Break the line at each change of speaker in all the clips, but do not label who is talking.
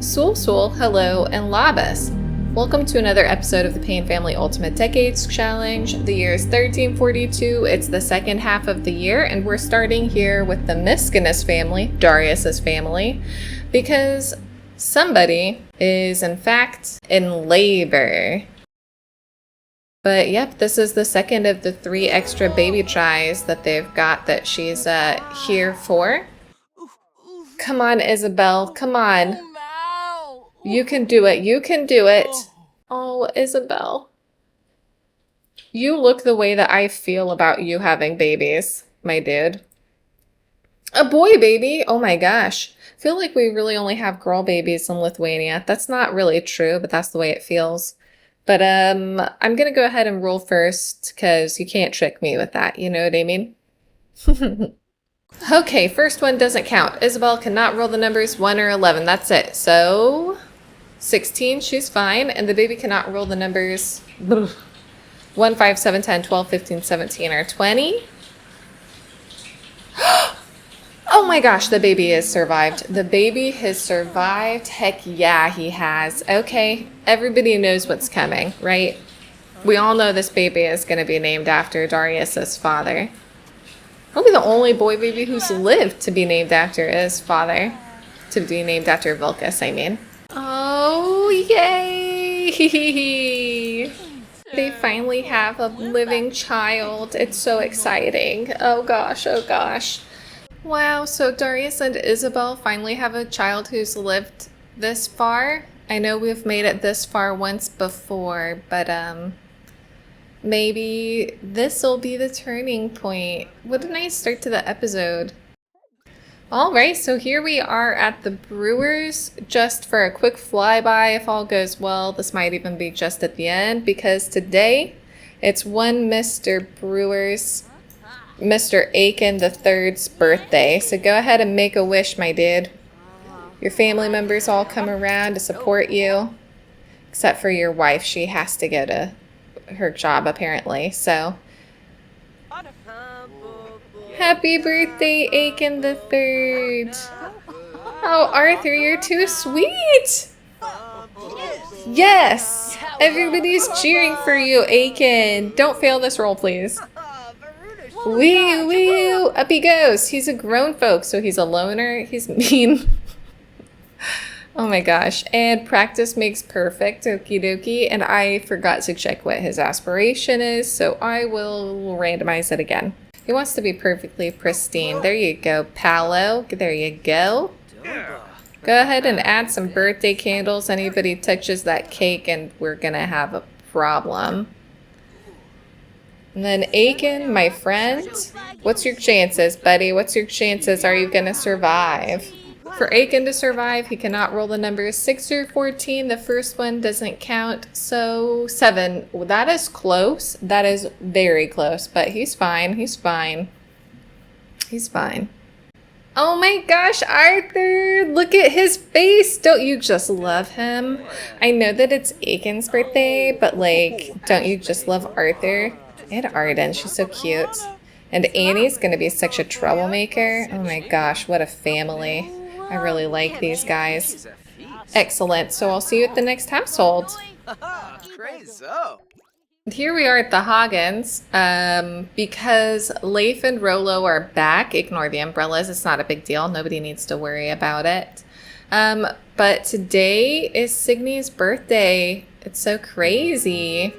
Sul, hello, and Labas. Welcome to another episode of the Payne Family Ultimate Decades Challenge. The year is 1342. It's the second half of the year, and we're starting here with the Miskinus family, Darius's family, because somebody is in fact in labor. But yep, this is the second of the 3 extra baby tries that they've got that she's here for. Come on, Isabel, come on. You can do it. You can do it. Oh, Isabel. You look the way that I feel about you having babies, my dude. A boy baby? Oh my gosh. I feel like we really only have girl babies in Lithuania. That's not really true, but that's the way it feels. But I'm going to go ahead and roll first because you can't trick me with that. You know what I mean? Okay, first one doesn't count. Isabel cannot roll the numbers 1 or 11. That's it. So 16, she's fine. And the baby cannot roll the numbers 1, 5, 7, 10, 12, 15, 17, or 20. Oh my gosh, the baby has survived. The baby has survived. Heck yeah, he has. Okay, everybody knows what's coming, right? We all know this baby is going to be named after Darius's father. He'll be the only boy baby who's lived to be named after his father. To be named after Vilkas, I mean. Oh, yay! They finally have a living child. It's so exciting. Oh gosh, oh gosh. Wow, so Darius and Isabel finally have a child who's lived this far. I know we've made it this far once before, but maybe this will be the turning point. What a nice start to the episode. All right, so here we are at the Brewers, just for a quick flyby. If all goes well, this might even be just at the end, because today it's one Mr. Brewer's, Mr. Aiken III's birthday. So go ahead and make a wish, my dude. Your family members all come around to support you, except for your wife. She has to go to her job, apparently. So happy birthday, Aiken III. Oh, Arthur, you're too sweet. Yes, everybody's cheering for you, Aiken. Don't fail this roll, please. Wee wee, up he goes. He's a grown folk, so he's a loner. He's mean. Oh my gosh. And practice makes perfect. Okie dokie. And I forgot to check what his aspiration is, so I will randomize it again. He wants to be perfectly pristine. There you go, Paolo. There you go. Go ahead and add some birthday candles. Anybody touches that cake and we're gonna have a problem. And then Aiken, my friend, what's your chances, buddy? What's your chances? Are you gonna survive? For Aiken to survive, he cannot roll the numbers 6 or 14. The first one doesn't count, so 7. Well, that is close. That is very close, but he's fine. He's fine. He's fine. Oh my gosh, Arthur! Look at his face! Don't you just love him? I know that it's Aiken's birthday, but like, don't you just love Arthur? And Arden, she's so cute. And Annie's gonna be such a troublemaker. Oh my gosh, what a family. I really like these guys. Excellent, so I'll see you at the next household. Here we are at the Hagens, because Leif and Rollo are back. Ignore the umbrellas, it's not a big deal. Nobody needs to worry about it. But today is Signy's birthday. It's so crazy.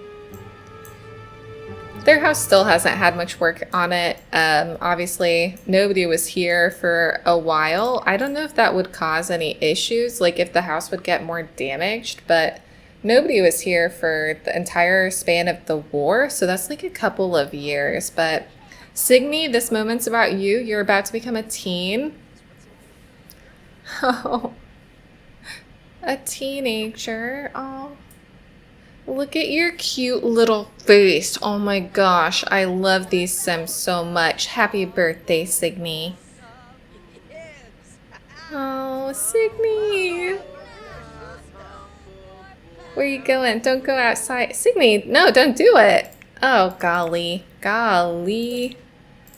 Their house still hasn't had much work on it. Obviously, nobody was here for a while. I don't know if that would cause any issues, like if the house would get more damaged, but nobody was here for the entire span of the war, so that's like a couple of years. But Signy, this moment's about you. You're about to become a teen. Oh, a teenager. Oh. Look at your cute little face. Oh my gosh, I love these Sims so much. Happy birthday, Signy. Oh, Signy. Where are you going? Don't go outside. Signy, no, don't do it. Oh, golly. Golly.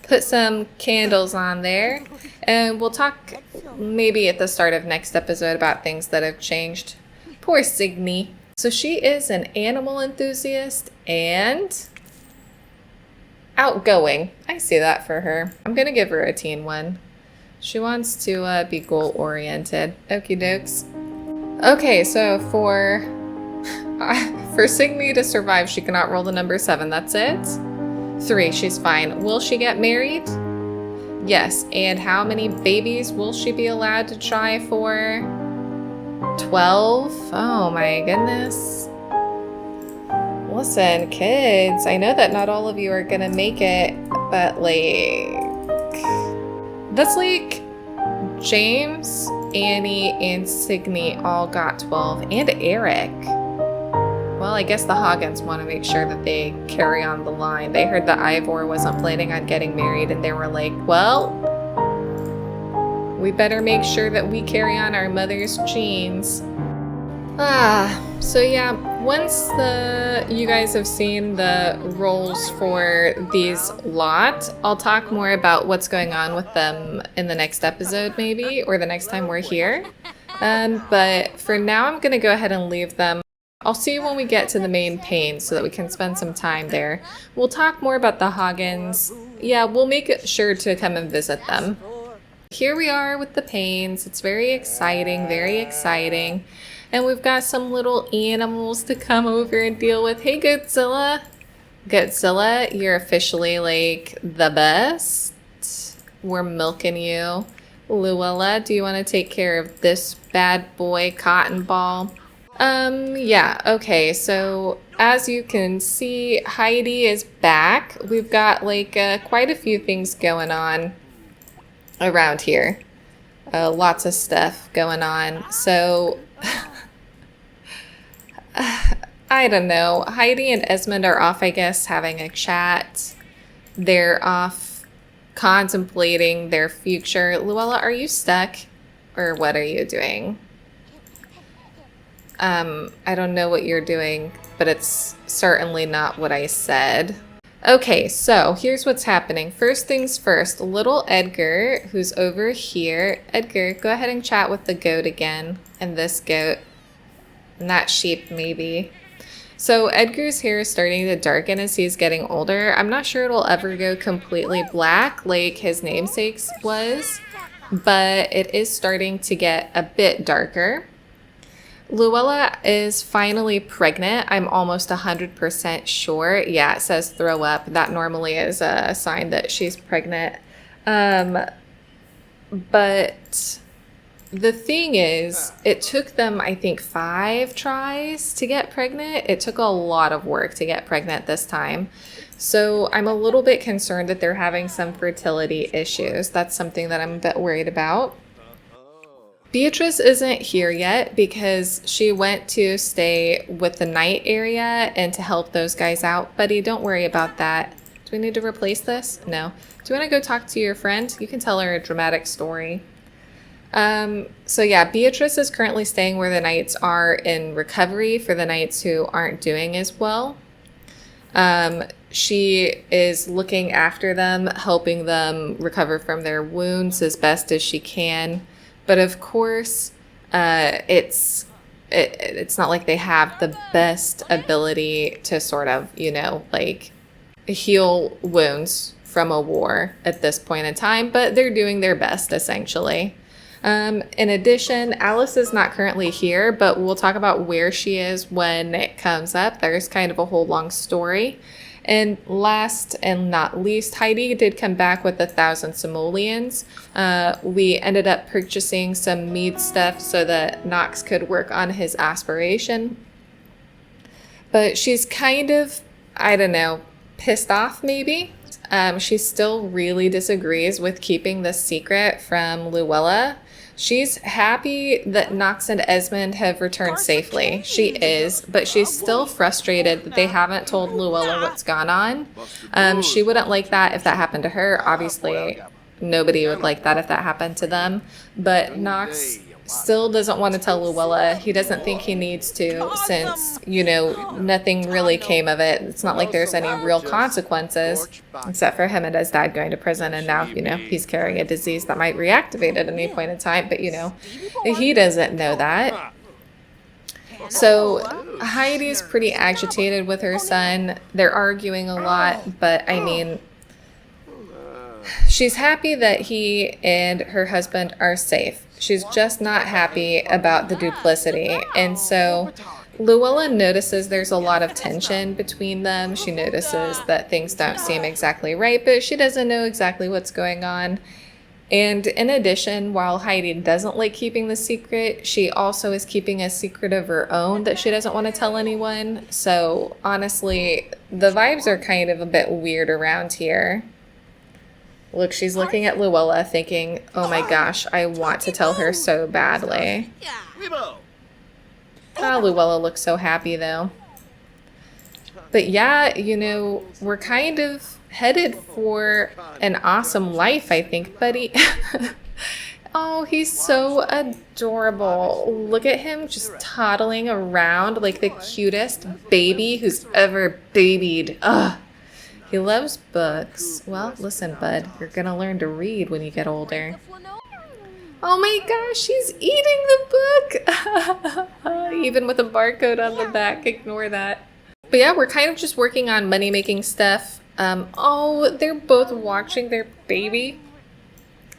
Put some candles on there. And we'll talk maybe at the start of next episode about things that have changed. Poor Signy. So she is an animal enthusiast and outgoing. I see that for her. I'm going to give her a teen one. She wants to be goal-oriented. Okie dokes. Okay, so for Signy to survive, she cannot roll the number 7. That's it. 3, she's fine. Will she get married? Yes. And how many babies will she be allowed to try for? 12? Oh my goodness. Listen, kids, I know that not all of you are gonna make it, but like, that's like James, Annie, and Signy all got 12, and Eric. Well, I guess the Hagens want to make sure that they carry on the line. They heard that Ivor wasn't planning on getting married, and they were like, well, we better make sure that we carry on our mother's genes. So yeah, once you guys have seen the roles for these lot, I'll talk more about what's going on with them in the next episode maybe, or the next time we're here. But for now, I'm going to go ahead and leave them. I'll see you when we get to the main Paynes so that we can spend some time there. We'll talk more about the Hagens. Yeah, we'll make sure to come and visit them. Here we are with the Paynes. It's very exciting, very exciting. And we've got some little animals to come over and deal with. Hey, Godzilla. Godzilla, you're officially like the best. We're milking you. Luella, do you want to take care of this bad boy Cotton Ball? Yeah, okay, so as you can see, Heidi is back. We've got like quite a few things going on around here. Lots of stuff going on. So, I don't know. Heidi and Esmond are off, I guess, having a chat. They're off contemplating their future. Luella, are you stuck? Or what are you doing? I don't know what you're doing, but it's certainly not what I said. Okay, so here's what's happening. First things first, little Edgar, who's over here. Edgar, go ahead and chat with the goat again, and this goat, and that sheep maybe. So Edgar's hair is starting to darken as he's getting older. I'm not sure it'll ever go completely black like his namesake's was, but it is starting to get a bit darker. Luella is finally pregnant. I'm almost 100% sure. Yeah, it says throw up. That normally is a sign that she's pregnant. But the thing is, it took them, I think, 5 tries to get pregnant. It took a lot of work to get pregnant this time. So I'm a little bit concerned that they're having some fertility issues. That's something that I'm a bit worried about. Beatrice isn't here yet because she went to stay with the night area and to help those guys out. Buddy, don't worry about that. Do we need to replace this? No. Do you want to go talk to your friend? You can tell her a dramatic story. So yeah, Beatrice is currently staying where the knights are in recovery for the knights who aren't doing as well. She is looking after them, helping them recover from their wounds as best as she can. But of course, it's not like they have the best ability to sort of, you know, like heal wounds from a war at this point in time, but they're doing their best essentially. In addition, Alice is not currently here, but we'll talk about where she is when it comes up. There's kind of a whole long story. And last and not least, Heidi did come back with 1,000 simoleons. We ended up purchasing some mead stuff so that Knox could work on his aspiration. But she's kind of, I don't know, pissed off maybe. She still really disagrees with keeping this secret from Luella. She's happy that Knox and Esmond have returned safely. She is, but she's still frustrated that they haven't told Luella what's gone on. She wouldn't like that if that happened to her. Obviously, nobody would like that if that happened to them. But Knox still doesn't want to tell Luella. He doesn't think he needs to, since, you know, nothing really came of it. It's not like there's any real consequences, except for him and his dad going to prison, and now, you know, he's carrying a disease that might reactivate at any point in time, but, you know, he doesn't know that. So Heidi's pretty agitated with her son. They're arguing a lot, but I mean, she's happy that he and her husband are safe. She's just not happy about the duplicity. And so Luella notices there's a lot of tension between them. She notices that things don't seem exactly right, but she doesn't know exactly what's going on. And in addition, while Heidi doesn't like keeping the secret, she also is keeping a secret of her own that she doesn't want to tell anyone. So honestly, the vibes are kind of a bit weird around here. Look, she's looking at Luella thinking, oh my gosh, I want to tell her so badly. Ah, Luella looks so happy though. But yeah, you know, we're kind of headed for an awesome life, I think, buddy. Oh, he's so adorable. Look at him just toddling around like the cutest baby who's ever babied. Ugh. He loves books. Well, listen, bud, you're gonna learn to read when you get older. Oh my gosh, she's eating the book! Even with a barcode on the back, ignore that. But yeah, we're kind of just working on money-making stuff. Oh, they're both watching their baby.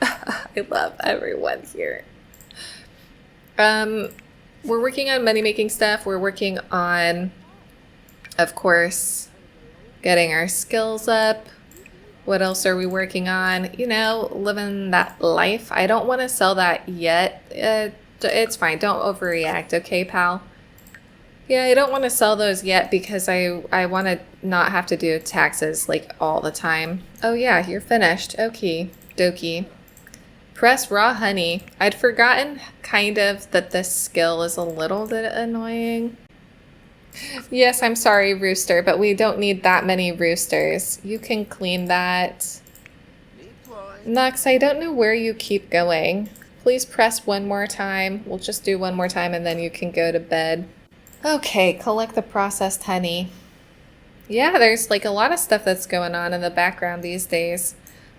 I love everyone here. We're working on money-making stuff. We're working on, of course, getting our skills up. What else are we working on? You know, living that life. I don't want to sell that yet. It's fine. Don't overreact, okay, pal? Yeah, I don't want to sell those yet because I want to not have to do taxes like all the time. Oh yeah, you're finished. Okie dokie. Press raw honey. I'd forgotten kind of that this skill is a little bit annoying. Yes, I'm sorry, Rooster, but we don't need that many roosters. You can clean that. Nux, I don't know where you keep going. Please press one more time. We'll just do one more time and then you can go to bed. Okay, collect the processed honey. Yeah, there's like a lot of stuff that's going on in the background these days.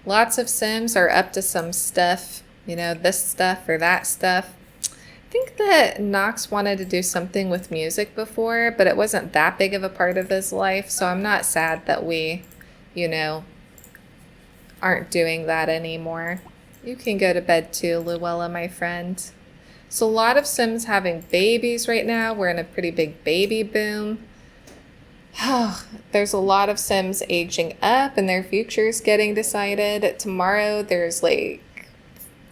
Lots of Sims are up to some stuff, you know, this stuff or that stuff. I think that Knox wanted to do something with music before, but it wasn't that big of a part of his life, so I'm not sad that we, you know, aren't doing that anymore. You can go to bed too, Luella, my friend. So a lot of Sims having babies right now. We're in a pretty big baby boom. There's a lot of Sims aging up and their futures getting decided. Tomorrow there's like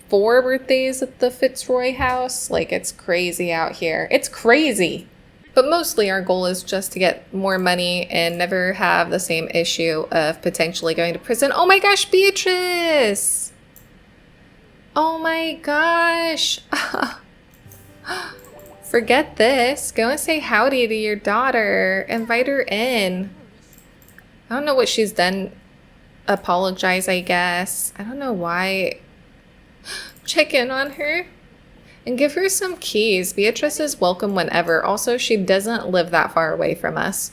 4 birthdays at the FitzRoy house. Like, it's crazy out here. It's crazy. But mostly our goal is just to get more money and never have the same issue of potentially going to prison. Oh my gosh, Beatrice! Oh my gosh! Forget this. Go and say howdy to your daughter. Invite her in. I don't know what she's done. Apologize, I guess. I don't know why. Check in on her and give her some keys. Beatrice is welcome whenever. Also, she doesn't live that far away from us.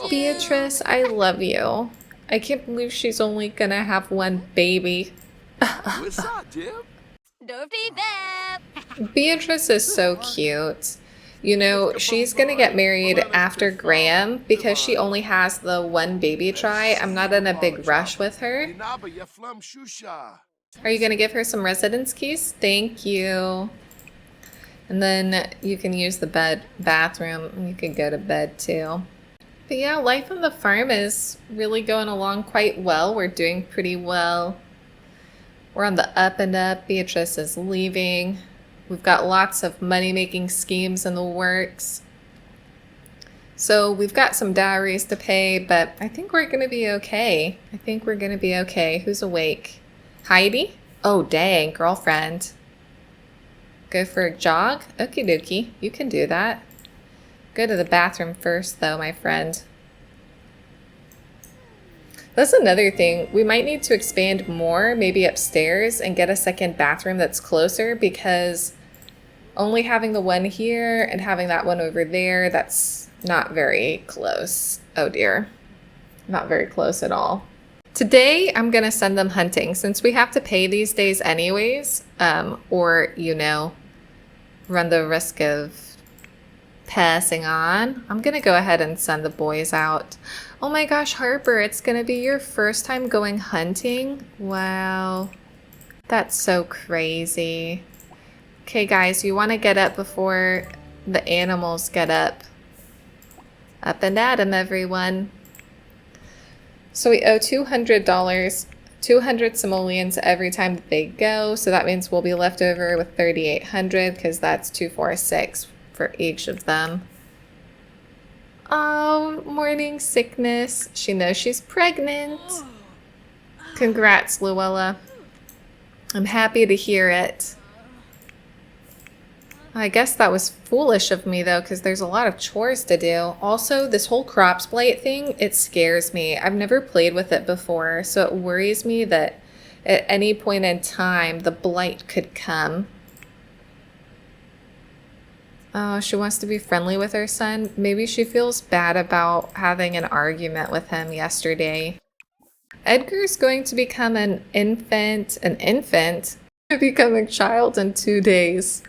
Beatrice, I love you. I can't believe she's only gonna have one baby. Beatrice is so cute. You know, she's gonna get married after Graham because she only has the one baby try. I'm not in a big rush with her. Are you gonna give her some residence keys? Thank you. And then you can use the bathroom. You could go to bed too. But yeah, life on the farm is really going along quite well. We're doing pretty well. We're on the up and up. Beatrice is leaving. We've got lots of money-making schemes in the works. So we've got some dowries to pay, but I think we're going to be okay. I think we're going to be okay. Who's awake? Heidi? Oh, dang, girlfriend. Go for a jog? Okie dokie. You can do that. Go to the bathroom first, though, my friend. That's another thing. We might need to expand more, maybe upstairs, and get a second bathroom that's closer, because only having the one here and having that one over there, that's not very close. Oh dear. Not very close at all. Today, I'm going to send them hunting since we have to pay these days anyways, or, you know, run the risk of passing on. I'm going to go ahead and send the boys out. Oh my gosh, Harper, it's going to be your first time going hunting? Wow. That's so crazy. Okay, guys, you want to get up before the animals get up. Up and at 'em, everyone. So we owe $200, 200 simoleons every time that they go. So that means we'll be left over with 3,800 because that's 246 for each of them. Oh, morning sickness. She knows she's pregnant. Congrats, Luella. I'm happy to hear it. I guess that was foolish of me, though, because there's a lot of chores to do. Also, this whole crops blight thing, it scares me. I've never played with it before, so it worries me that at any point in time, the blight could come. Oh, she wants to be friendly with her son. Maybe she feels bad about having an argument with him yesterday. Edgar's going to become an infant, to become a child in 2 days.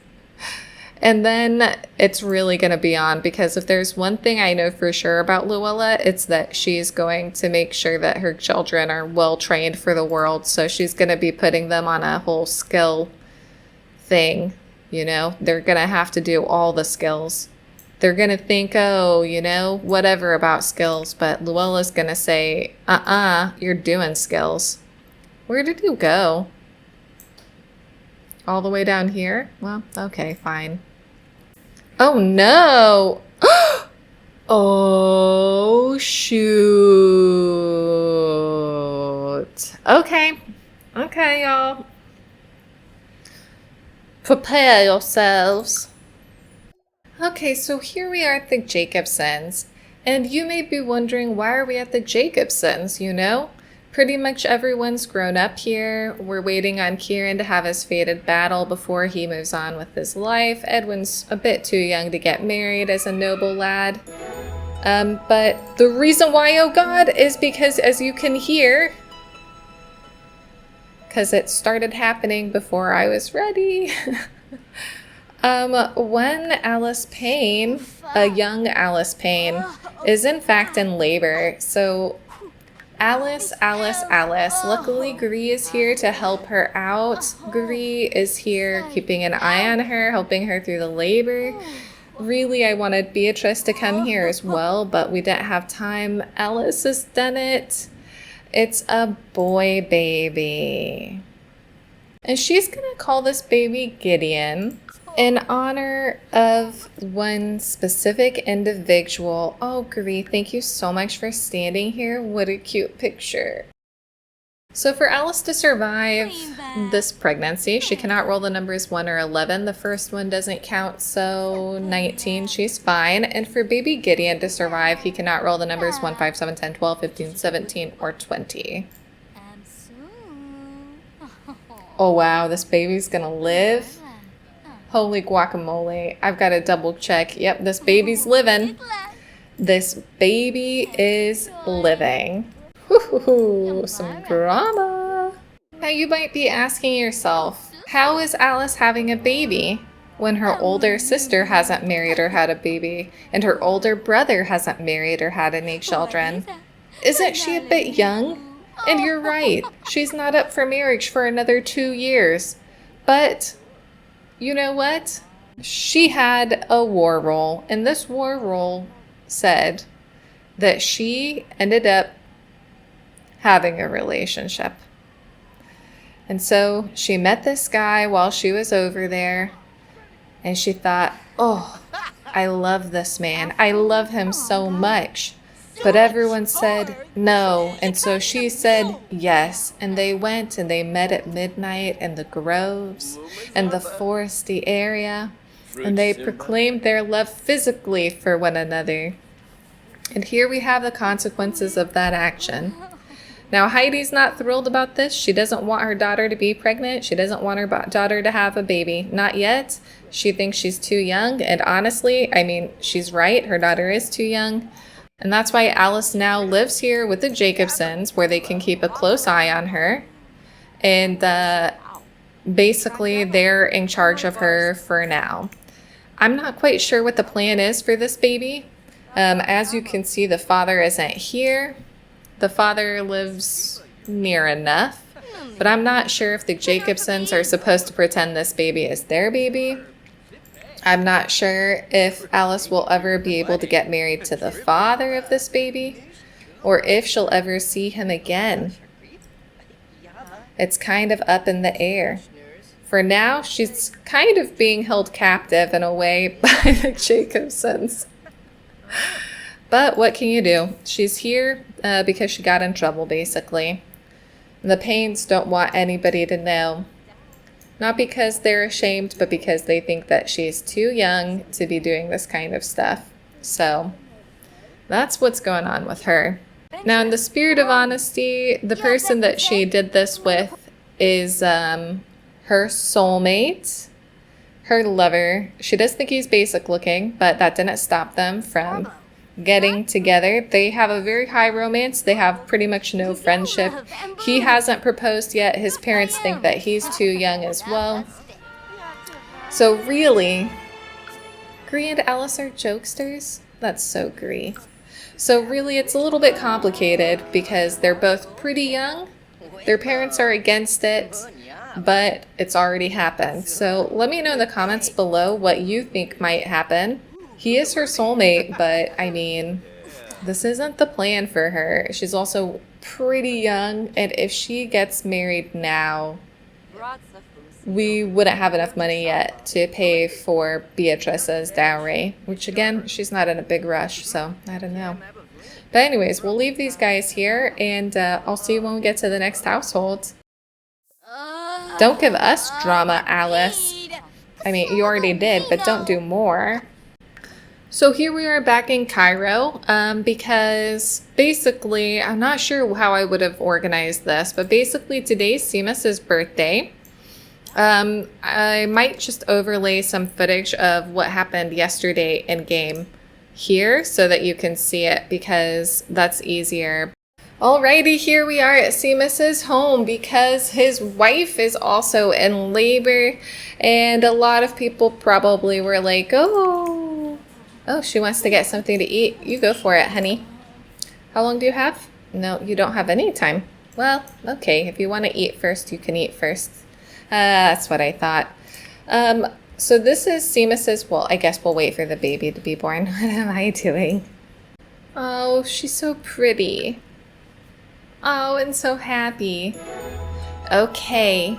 And then it's really going to be on, because if there's one thing I know for sure about Luella, it's that she's going to make sure that her children are well trained for the world. So she's going to be putting them on a whole skill thing. You know, they're going to have to do all the skills. They're going to think, oh, you know, whatever about skills. But Luella's going to say, you're doing skills. Where did you go? All the way down here? Well, okay, fine. Oh no! Oh shoot. Okay. Okay, y'all. Prepare yourselves. Okay, so here we are at the Jacobsons. And you may be wondering, why are we at the Jacobsons, you know? Pretty much everyone's grown up here. We're waiting on Kieran to have his fated battle before he moves on with his life. Edwin's a bit too young to get married as a noble lad. But the reason why, oh God, is because, as you can hear, because it started happening before I was ready. When Alice Payne, a young Alice Payne, is in fact in labor, so Alice. Luckily, Gree is here to help her out. Gree is here keeping an eye on her, helping her through the labor. Really, I wanted Beatrice to come here as well, but we didn't have time. Alice has done it. It's a boy baby. And she's gonna call this baby Gideon in honor of one specific individual. Oh, Gree, thank you so much for standing here. What a cute picture. So for Alice to survive this pregnancy, she cannot roll the numbers 1 or 11. The first one doesn't count, so 19, she's fine. And for baby Gideon to survive, he cannot roll the numbers 1, 5, 7, 10, 12, 15, 17, or 20. Oh wow, this baby's gonna live. Holy guacamole. I've got to double check. Yep, this baby's living. This baby is living. Woohoo, some drama. Now you might be asking yourself, how is Alice having a baby when her older sister hasn't married or had a baby, and her older brother hasn't married or had any children? Isn't she a bit young? And you're right, she's not up for marriage for another 2 years. But you know what? She had a war roll, and this war roll said that she ended up having a relationship. And so she met this guy while she was over there, and she thought, oh, I love this man. I love him so much. But everyone said no, and so she said yes, and they went and they met at midnight in the groves and the foresty area, and they proclaimed their love physically for one another. And here we have the consequences of that action. Now, Heidi's not thrilled about this. She doesn't want her daughter to be pregnant. She doesn't want her daughter to have a baby. Not yet. She thinks she's too young. And honestly, I mean, she's right. Her daughter is too young. And that's why Alice now lives here with the Jacobsons, where they can keep a close eye on her. And basically, they're in charge of her for now. I'm not quite sure what the plan is for this baby. As you can see, the father isn't here. The father lives near enough, but I'm not sure if the Jacobsons are supposed to pretend this baby is their baby. I'm not sure if Alice will ever be able to get married to the father of this baby, or if she'll ever see him again. It's kind of up in the air. For now, she's kind of being held captive in a way by the Jacobsons. But what can you do? She's here because she got in trouble, basically. The Paynes don't want anybody to know. Not because they're ashamed, but because they think that she's too young to be doing this kind of stuff. So that's what's going on with her. Now, in the spirit of honesty, the person that she did this with is her soulmate, her lover. She does think he's basic looking, but that didn't stop them from getting together. They have a very high romance. They have pretty much no friendship. He hasn't proposed yet. His parents think that he's too young as well. So really, Gree and Alice are jokesters? That's so Gree. So really, it's a little bit complicated because they're both pretty young. Their parents are against it, but it's already happened. So let me know in the comments below what you think might happen. He is her soulmate, but I mean, this isn't the plan for her. She's also pretty young, and if she gets married now, we wouldn't have enough money yet to pay for Beatrice's dowry, which again, she's not in a big rush, so I don't know. But anyways, we'll leave these guys here, and I'll see you when we get to the next household. Don't give us drama, Alice. I mean, you already did, but don't do more. So here we are back in Cairo, because basically, I'm not sure how I would have organized this, but basically today's Simas' birthday. I might just overlay some footage of what happened yesterday in game here so that you can see it, because that's easier. Alrighty, here we are at Simas' home because his wife is also in labor, and a lot of people probably were like, Oh, she wants to get something to eat. You go for it, honey. How long do you have? No, you don't have any time. Well, okay. If you want to eat first, you can eat first. That's what I thought. So this is Simas's, well, I guess we'll wait for the baby to be born. What am I doing? Oh, she's so pretty. Oh, and so happy. Okay.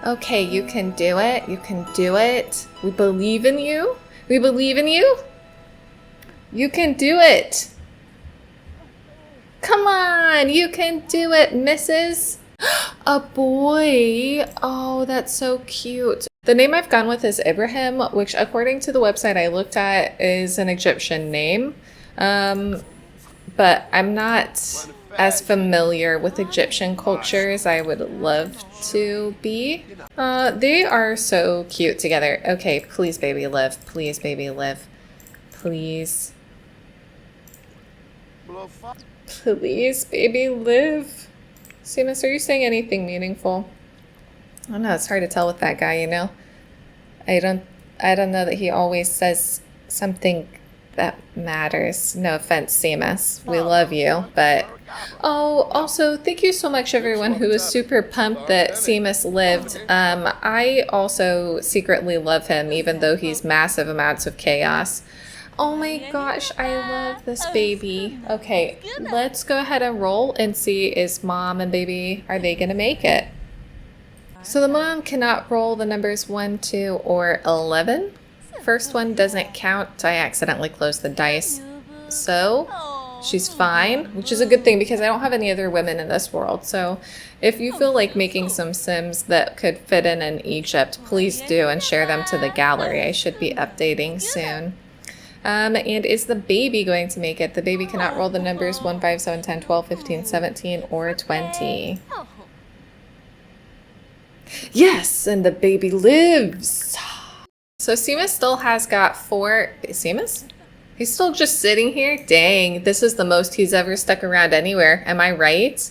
Okay, you can do it. You can do it. We believe in you. We believe in you. You can do it. Come on, you can do it, Mrs. A boy. Oh, that's so cute. The name I've gone with is Ibrahim, which according to the website I looked at is an Egyptian name. But I'm not as familiar with Egyptian culture as I would love to be. They are so cute together. Okay, please, baby, live. Please, baby, live. Please. Please, baby, live. Simas, are you saying anything meaningful? I don't know, it's hard to tell with that guy, you know? I don't know that he always says something that matters. No offense, Simas. We love you, but... Oh, also, thank you so much, everyone who was super pumped that Simas lived. I also secretly love him, even though he's massive amounts of chaos. Oh my gosh, I love this baby. Okay, let's go ahead and roll and see is mom and baby, are they gonna make it? So the mom cannot roll the numbers 1, 2, or 11. First one doesn't count. I accidentally closed the dice. So she's fine, which is a good thing because I don't have any other women in this world. So if you feel like making some Sims that could fit in Egypt, please do and share them to the gallery. I should be updating soon. And is the baby going to make it? The baby cannot roll the numbers 1, 5, 7, 10, 12, 15, 17, or 20. Yes, and the baby lives. So Simas still has got 4. Simas? He's still just sitting here? Dang, this is the most he's ever stuck around anywhere. Am I right?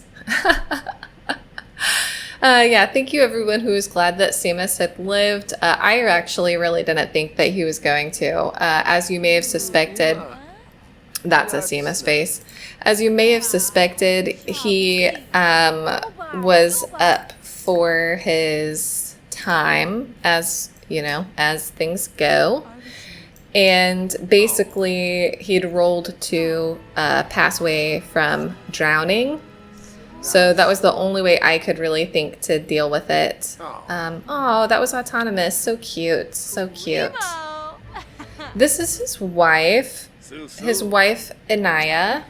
Yeah, thank you everyone who was glad that Simas had lived. I actually really didn't think that he was going to. As you may have suspected, that's a Simas face. As you may have suspected, he was up for his time, as you know, as things go. And basically, he'd rolled to pass away from drowning. So that was the only way I could really think to deal with it. Oh, that was autonomous. So cute. So cute. This is his wife. His wife, Anaya.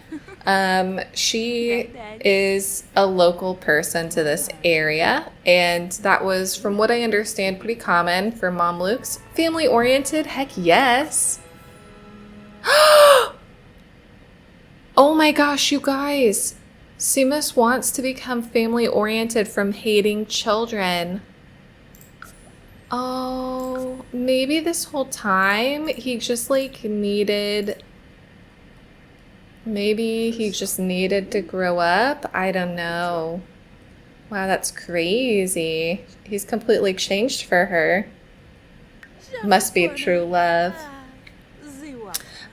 She is a local person to this area, and that was, from what I understand, pretty common for Mamluks. Family-oriented? Heck yes. Oh my gosh, you guys. Simas wants to become family-oriented from hating children. Oh, maybe this whole time he just like needed... Maybe he just needed to grow up? I don't know. Wow, that's crazy. He's completely changed for her. Must be true love.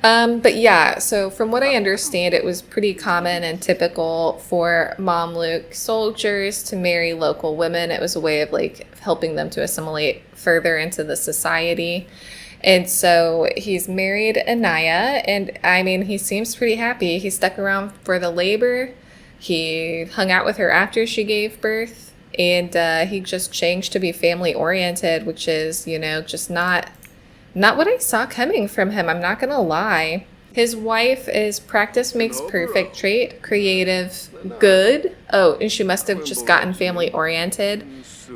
But yeah, so from what I understand, it was pretty common and typical for Mamluk soldiers to marry local women. It was a way of like helping them to assimilate further into the society. And so he's married Anaya, and I mean, he seems pretty happy. He stuck around for the labor. He hung out with her after she gave birth, and he just changed to be family oriented, which is, you know, just not what I saw coming from him. I'm not gonna lie. His wife is practice makes perfect trait, creative, good. Oh, and she must have just gotten family oriented.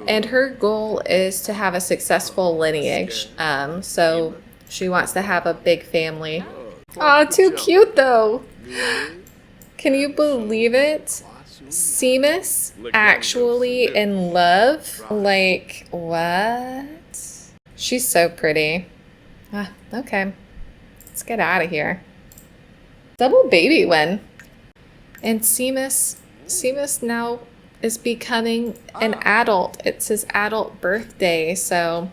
And her goal is to have a successful lineage. So she wants to have a big family. Aw, too cute though. Can you believe it? Simas actually in love? Like, what? She's so pretty. Ah, okay. Let's get out of here. Double baby win. And Simas now is becoming an adult. It's his adult birthday, so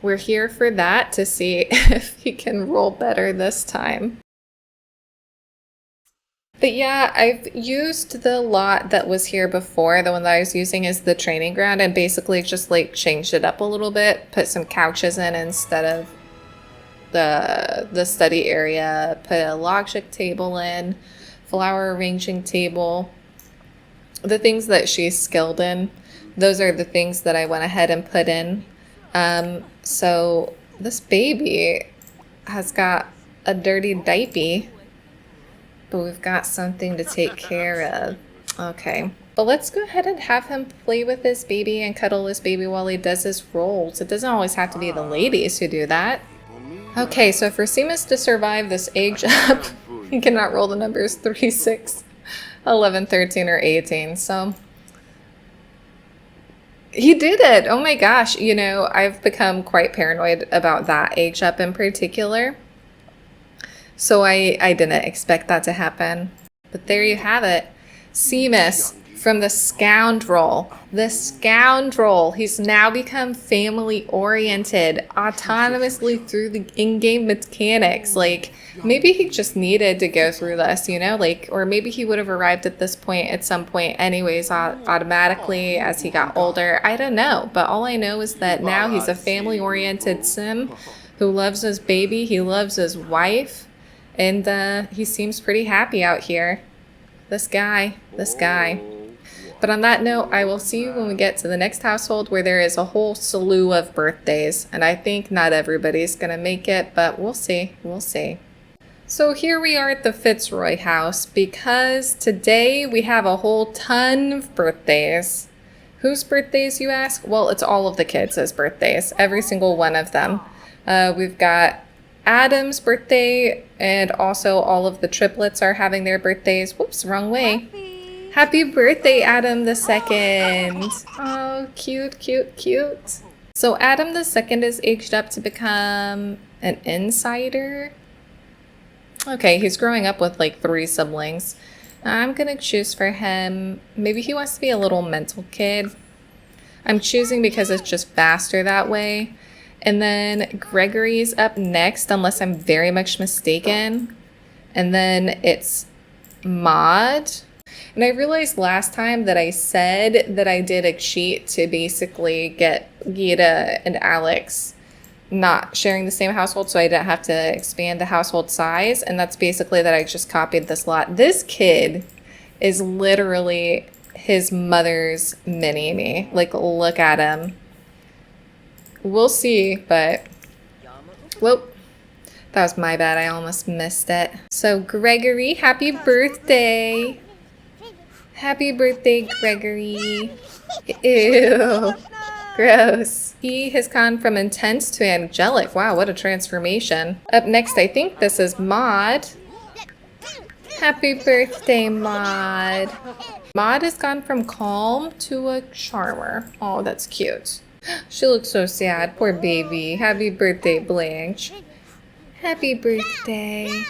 we're here for that to see if he can roll better this time. But yeah, I've used the lot that was here before. The one that I was using is the training ground, and basically just like changed it up a little bit, put some couches in instead of the study area, put a logic table in, flower arranging table. The things that she's skilled in, those are the things that I went ahead and put in. So this baby has got a dirty diaper, but we've got something to take care of. Okay, but let's go ahead and have him play with this baby and cuddle this baby while he does his rolls. It doesn't always have to be the ladies who do that. Okay, so for Simas to survive this age up, he cannot roll the numbers 3, 6, 11, 13, or 18. So he did it. Oh my gosh. You know, I've become quite paranoid about that age up in particular. So I didn't expect that to happen. But there you have it. Simas from the scoundrel. The scoundrel. He's now become family oriented autonomously through the in-game mechanics. Like, maybe he just needed to go through this, you know, like, or maybe he would have arrived at this point at some point anyways, automatically as he got older. I don't know. But all I know is that now he's a family oriented sim who loves his baby. He loves his wife. And he seems pretty happy out here. This guy. But on that note, I will see you when we get to the next household where there is a whole slew of birthdays. And I think not everybody's going to make it, but we'll see. We'll see. So here we are at the FitzRoy house because today we have a whole ton of birthdays. Whose birthdays, you ask? Well, it's all of the kids' birthdays. Every single one of them. We've got Adam's birthday, and also all of the triplets are having their birthdays. Whoops, wrong way. Happy birthday, Adam the Second. Oh, cute, cute, cute. So Adam the Second is aged up to become an insider. Okay, he's growing up with like 3 siblings. I'm gonna choose for him. Maybe he wants to be a little mental kid. I'm choosing because it's just faster that way. And then Gregory's up next, unless I'm very much mistaken. And then it's Maud. And I realized last time that I said that I did a cheat to basically get Gita and Alex not sharing the same household, so I didn't have to expand the household size. And that's basically that I just copied this lot. This kid is literally his mother's mini-me. Like, look at him. We'll see, but whoop. That was my bad. I almost missed it. So Gregory, happy birthday. Happy birthday, Gregory. Ew. Gross. He has gone from intense to angelic. Wow, what a transformation. Up next, I think this is Maud. Happy birthday, Maud. Maud has gone from calm to a charmer. Oh, that's cute. She looks so sad. Poor baby. Happy birthday, Blanche. Happy birthday.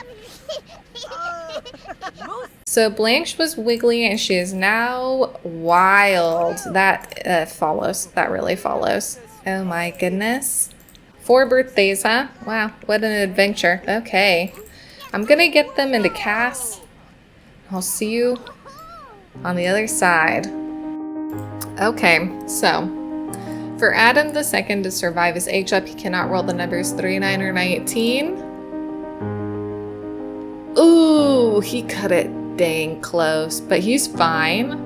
So Blanche was wiggly and she is now wild. That follows. That really follows. Oh my goodness. 4 birthdays, huh? Wow, what an adventure. Okay. I'm gonna get them into Cass. I'll see you on the other side. Okay, so for Adam the Second to survive his age up, he cannot roll the numbers 3, 9, or 19. Ooh, he cut it dang close, but he's fine.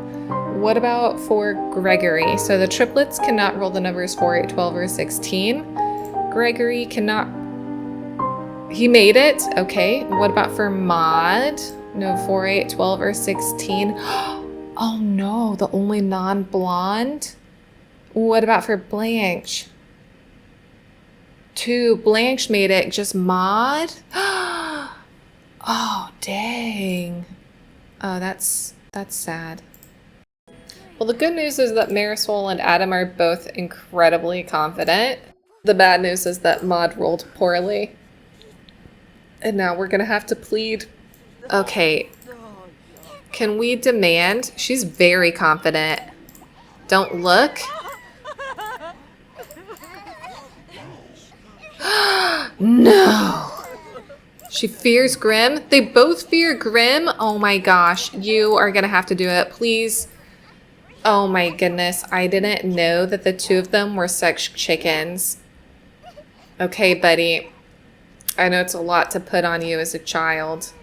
What about for Gregory? So the triplets cannot roll the numbers 4, 8, 12, or 16. Gregory cannot... He made it. Okay. What about for Maud? No, 4, 8, 12, or 16. Oh no, the only non-blonde. What about for Blanche? 2. Blanche made it. Just Maud? Oh, dang. Oh, that's sad. Well, the good news is that Marisol and Adam are both incredibly confident. The bad news is that Maud rolled poorly. And now we're gonna have to plead. Okay. Can we demand? She's very confident. Don't look. No. She fears Grim. They both fear Grim. Oh my gosh. You are gonna have to do it. Please. Oh my goodness. I didn't know that the 2 of them were such chickens. Okay, buddy. I know it's a lot to put on you as a child.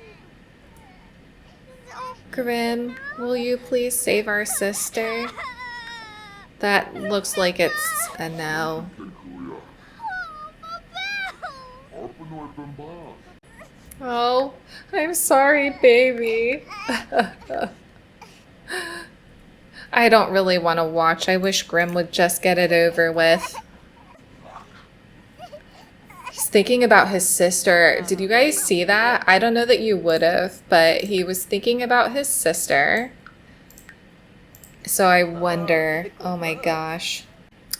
Grim, will you please save our sister? That looks like it's a no. Oh, I'm sorry, baby. I don't really want to watch. I wish Grim would just get it over with. He's thinking about his sister. Did you guys see that? I don't know that you would have, but he was thinking about his sister. So I wonder, oh my gosh.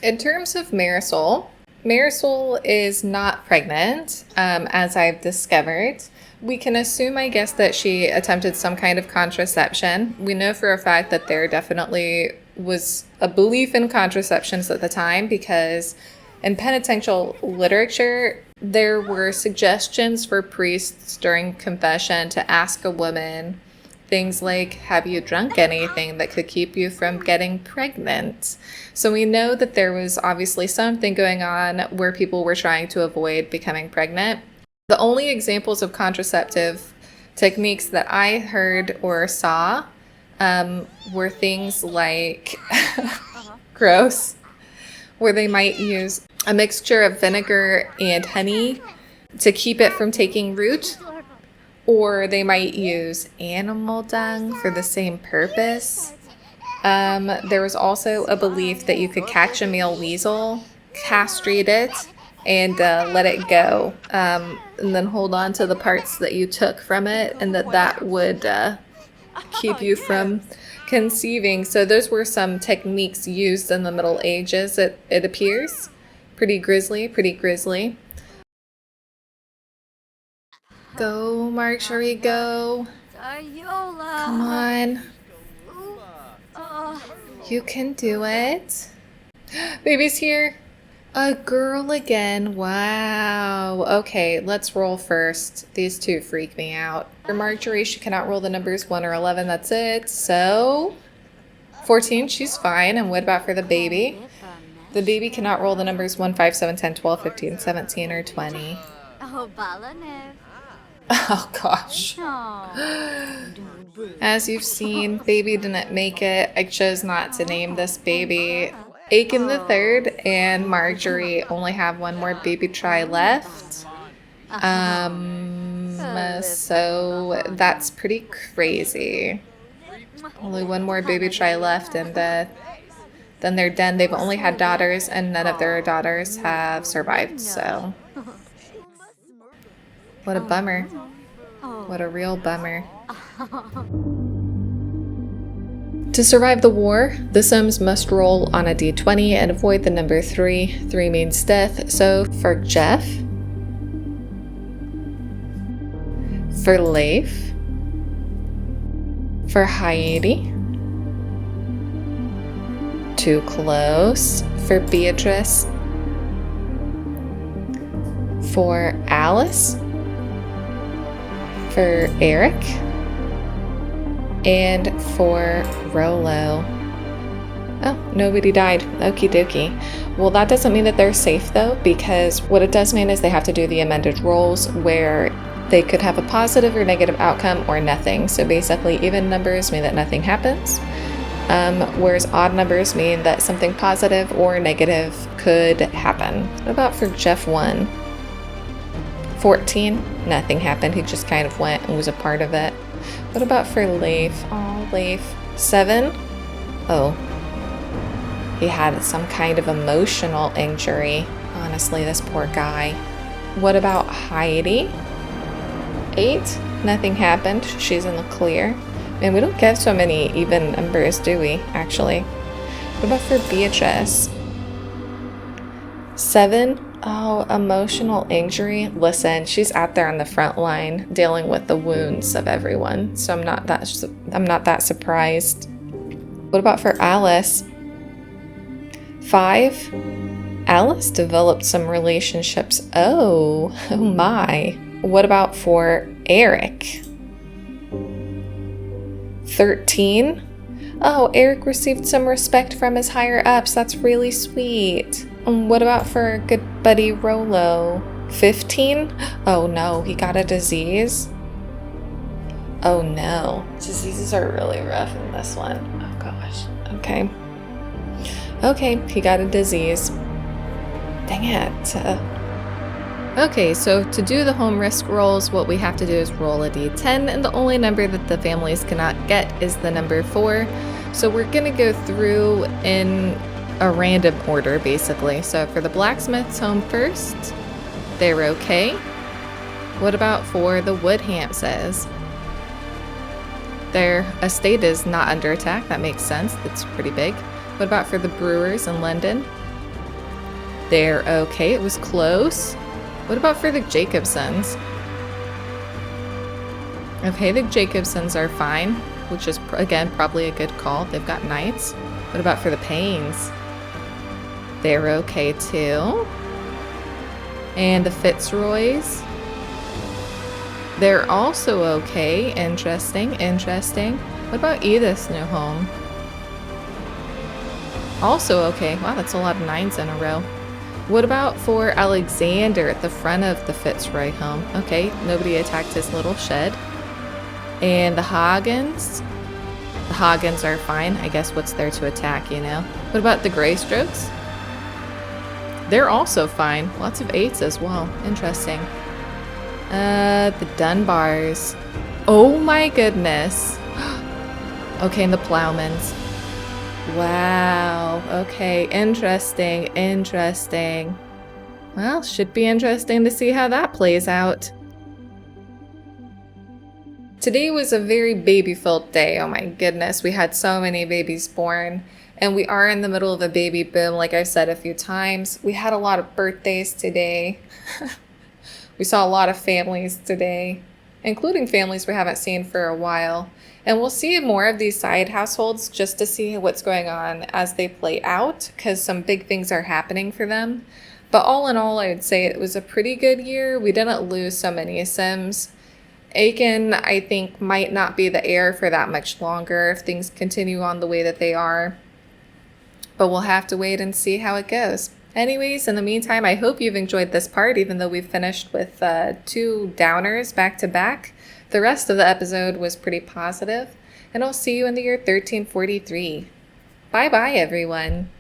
In terms of Marisol, Marisol is not pregnant, as I've discovered. We can assume, I guess, that she attempted some kind of contraception. We know for a fact that there definitely was a belief in contraceptions at the time because in penitential literature, there were suggestions for priests during confession to ask a woman things like, have you drunk anything that could keep you from getting pregnant? So we know that there was obviously something going on where people were trying to avoid becoming pregnant. The only examples of contraceptive techniques that I heard or saw were things like, gross, where they might use a mixture of vinegar and honey to keep it from taking root, or they might use animal dung for the same purpose. There was also a belief that you could catch a male weasel, castrate it, and let it go. And then hold on to the parts that you took from it, and that would keep you from conceiving. So those were some techniques used in the Middle Ages, it appears. Pretty grisly, pretty grisly. Go, Marjorie, go. Come on. You can do it. Baby's here. A girl again. Wow. Okay, let's roll first. These two freak me out. For Marjorie, she cannot roll the numbers 1 or 11. That's it. So, 14, she's fine. And what about for the baby? The baby cannot roll the numbers 1, 5, 7, 10, 12, 15, 17, or 20. Oh, gosh. As you've seen, baby didn't make it. I chose not to name this baby. Aiken III and Marjorie only have one more baby try left. So that's pretty crazy. Only one more baby try left, and then they're done. They've only had daughters, and none of their daughters have survived, so. What a bummer. What a real bummer. To survive the war, the Sims must roll on a d20 and avoid the number 3. 3 means death. So for Jeff, for Leif, for Heidi, too close, for Beatrice, for Alice, for Eric, and for Rollo. Oh, nobody died. Okie dokie. Well, that doesn't mean that they're safe though, because what it does mean is they have to do the amended rolls where they could have a positive or negative outcome or nothing. So basically, even numbers mean that nothing happens, whereas odd numbers mean that something positive or negative could happen. What about for Jeff 1? 14, nothing happened. He just kind of went and was a part of it. What about for Leif? Oh, Leif. 7? Oh. He had some kind of emotional injury. Honestly, this poor guy. What about Heidi? 8? Nothing happened. She's in the clear. Man, we don't get so many even numbers, do we, actually? What about for Beatrice? 7? Oh, emotional injury. Listen, she's out there on the front line dealing with the wounds of everyone, so I'm not that surprised. What about for Alice? 5? Alice developed some relationships. Oh my. What about for Eric? 13? Oh, Eric received some respect from his higher ups. That's really sweet. What about for good buddy Rollo? 15? Oh no, he got a disease? Oh no. Diseases are really rough in this one. Oh gosh. Okay. Okay, he got a disease. Dang it. Okay, so to do the home risk rolls, what we have to do is roll a d10, and the only number that the families cannot get is the number 4. So we're gonna go through in a random order, basically. So for the blacksmith's home first, they're okay. What about for the Woodhampses? Their estate is not under attack. That makes sense. That's pretty big. What about for the Brewers in London? They're okay. It was close. What about for the Jacobsons? Okay, the Jacobsons are fine, which is, again, probably a good call. They've got knights. What about for the Paynes? They're okay too. And the FitzRoys? They're also okay. Interesting, interesting. What about Edith's new home? Also okay. Wow, that's a lot of 9s in a row. What about for Alexander at the front of the FitzRoy home? Okay, nobody attacked his little shed. And the Hagens? The Hagens are fine. I guess what's there to attack, you know? What about the Greystrokes? They're also fine. Lots of 8s as well. Interesting. The Dunbars. Oh my goodness. Okay, and the Plowmans. Wow. Okay, interesting, interesting. Well, should be interesting to see how that plays out. Today was a very baby-filled day. Oh my goodness, we had so many babies born. And we are in the middle of a baby boom, like I've said a few times. We had a lot of birthdays today. We saw a lot of families today, including families we haven't seen for a while. And we'll see more of these side households just to see what's going on as they play out, because some big things are happening for them. But all in all, I would say it was a pretty good year. We didn't lose so many Sims. Aiken, I think, might not be the heir for that much longer if things continue on the way that they are. But we'll have to wait and see how it goes. Anyways, in the meantime, I hope you've enjoyed this part, even though we've finished with 2 downers back to back. The rest of the episode was pretty positive, and I'll see you in the year 1343. Bye-bye, everyone.